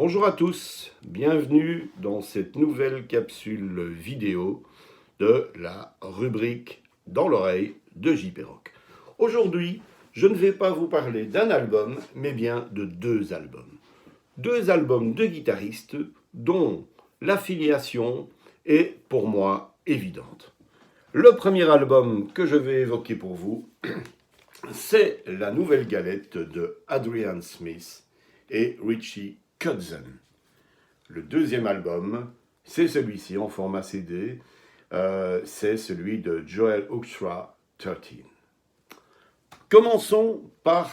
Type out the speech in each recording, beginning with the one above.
Bonjour à tous, bienvenue dans cette nouvelle capsule vidéo de la rubrique Dans l'oreille de JP Rock. Aujourd'hui, je ne vais pas vous parler d'un album, mais bien de deux albums. Deux albums de guitaristes dont l'affiliation est pour moi évidente. Le premier album que je vais évoquer pour vous, c'est la nouvelle galette de Adrian Smith et Richie Kotzen. Le deuxième album, c'est celui-ci en format CD, c'est celui de Joel Hoekstra, 13. Commençons par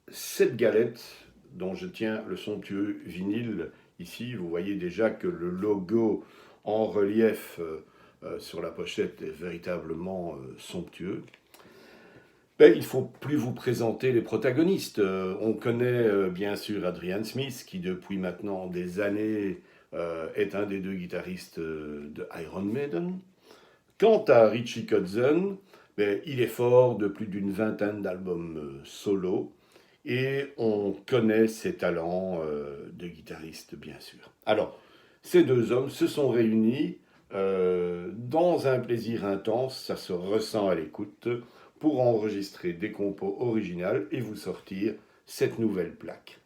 cette galette dont je tiens le somptueux vinyle. Ici, vous voyez déjà que le logo en relief sur la pochette est véritablement somptueux. Il ne faut plus vous présenter les protagonistes. On connaît bien sûr Adrian Smith, qui depuis maintenant des années est un des deux guitaristes de Iron Maiden. Quant à Richie Kotzen, il est fort de plus d'une vingtaine d'albums solo, et on connaît ses talents de guitariste, bien sûr. Alors, ces deux hommes se sont réunis dans un plaisir intense, ça se ressent à l'écoute, pour enregistrer des compos originales et vous sortir cette nouvelle plaque.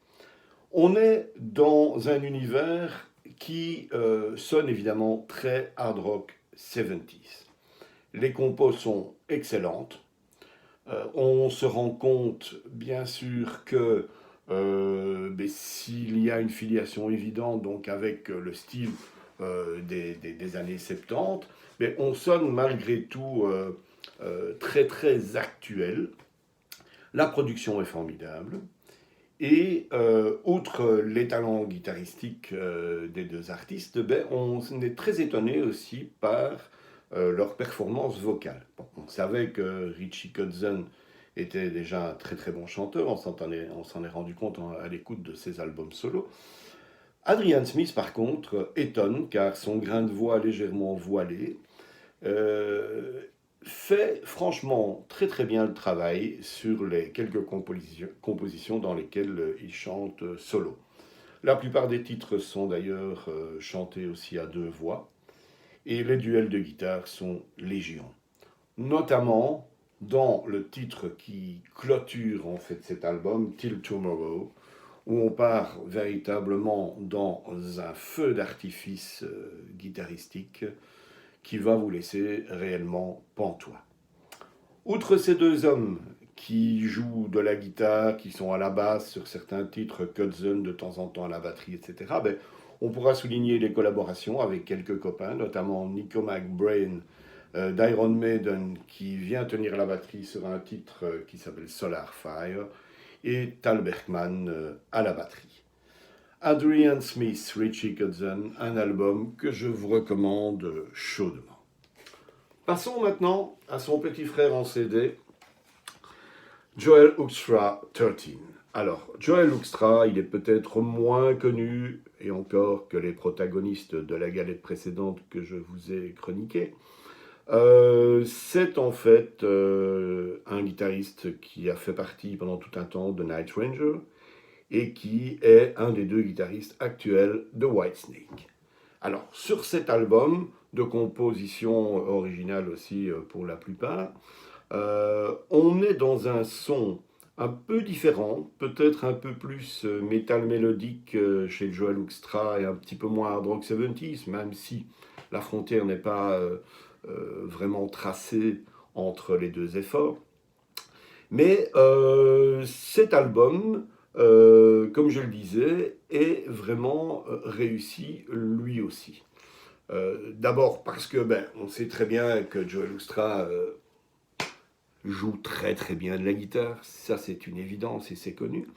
On est dans un univers qui sonne évidemment très hard rock 70s. Les compos sont excellentes. On se rend compte, bien sûr, que s'il y a une filiation évidente donc avec le style des années 70, on sonne malgré tout très très actuel. La production est formidable. Et outre les talents guitaristiques des deux artistes, on est très étonné aussi par leur performance vocale. On savait que Richie Kotzen était déjà un très très bon chanteur, on s'en est rendu compte à l'écoute de ses albums solo. Adrian Smith, par contre, étonne car son grain de voix légèrement voilé fait franchement très très bien le travail sur les quelques compositions dans lesquelles il chante solo. La plupart des titres sont d'ailleurs chantés aussi à deux voix, et les duels de guitare sont légion. Notamment dans le titre qui clôture en fait cet album, Till Tomorrow, où on part véritablement dans un feu d'artifice guitaristique qui va vous laisser réellement pantois. Outre ces deux hommes qui jouent de la guitare, qui sont à la basse sur certains titres, Kotzen de temps en temps à la batterie, etc., on pourra souligner les collaborations avec quelques copains, notamment Nico McBrain d'Iron Maiden, qui vient tenir la batterie sur un titre qui s'appelle Solar Fire, et Tal Berkman à la batterie. Adrian Smith, Richie Kotzen, un album que je vous recommande chaudement. Passons maintenant à son petit frère en CD, Joel Hoekstra, 13. Alors, Joel Hoekstra, il est peut-être moins connu, et encore, que les protagonistes de la galette précédente que je vous ai chroniquée. C'est en fait un guitariste qui a fait partie pendant tout un temps de Night Ranger, et qui est un des deux guitaristes actuels de Whitesnake. Alors, sur cet album, de composition originale aussi pour la plupart, on est dans un son un peu différent, peut-être un peu plus métal mélodique chez Joel Hoekstra et un petit peu moins hard rock 70s, même si la frontière n'est pas vraiment tracée entre les deux efforts. Mais cet album, comme je le disais, est vraiment réussi lui aussi. D'abord parce que on sait très bien que Joel Hoekstra joue très très bien de la guitare, ça c'est une évidence et c'est connu,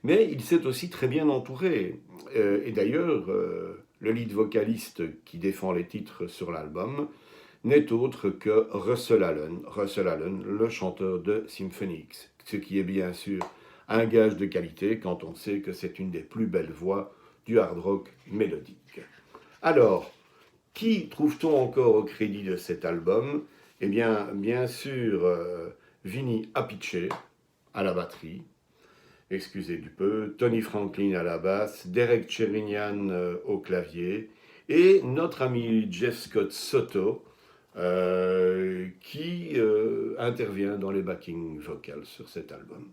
mais il s'est aussi très bien entouré. Et d'ailleurs, le lead vocaliste qui défend les titres sur l'album n'est autre que Russell Allen, le chanteur de Symphony X, ce qui est bien sûr un gage de qualité quand on sait que c'est une des plus belles voix du hard rock mélodique. Alors, qui trouve-t-on encore au crédit de cet album ? Eh bien sûr, Vinny Appice à la batterie, excusez du peu, Tony Franklin à la basse, Derek Cherinian au clavier, et notre ami Jeff Scott Soto, qui intervient dans les backing vocals sur cet album.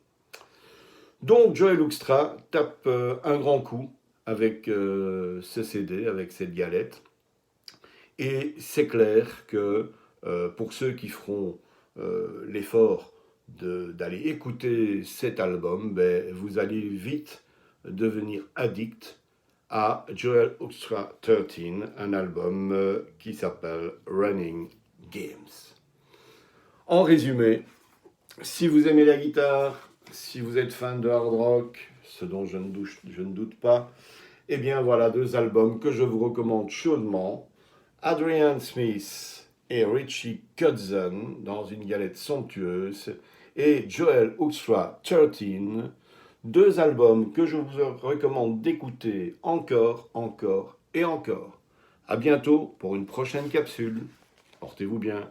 Donc Joel Hoekstra tape un grand coup avec ce CD, avec cette galette, et c'est clair que pour ceux qui feront l'effort d'aller écouter cet album, ben, vous allez vite devenir addict à Joel Hoekstra 13, un album qui s'appelle Running Games. En résumé, si vous aimez la guitare, si vous êtes fan de hard rock, ce dont je ne doute pas, eh bien voilà deux albums que je vous recommande chaudement. Adrian Smith et Richie Kotzen dans une galette somptueuse, et Joel Hoekstra 13, deux albums que je vous recommande d'écouter encore, encore et encore. À bientôt pour une prochaine capsule. Portez-vous bien.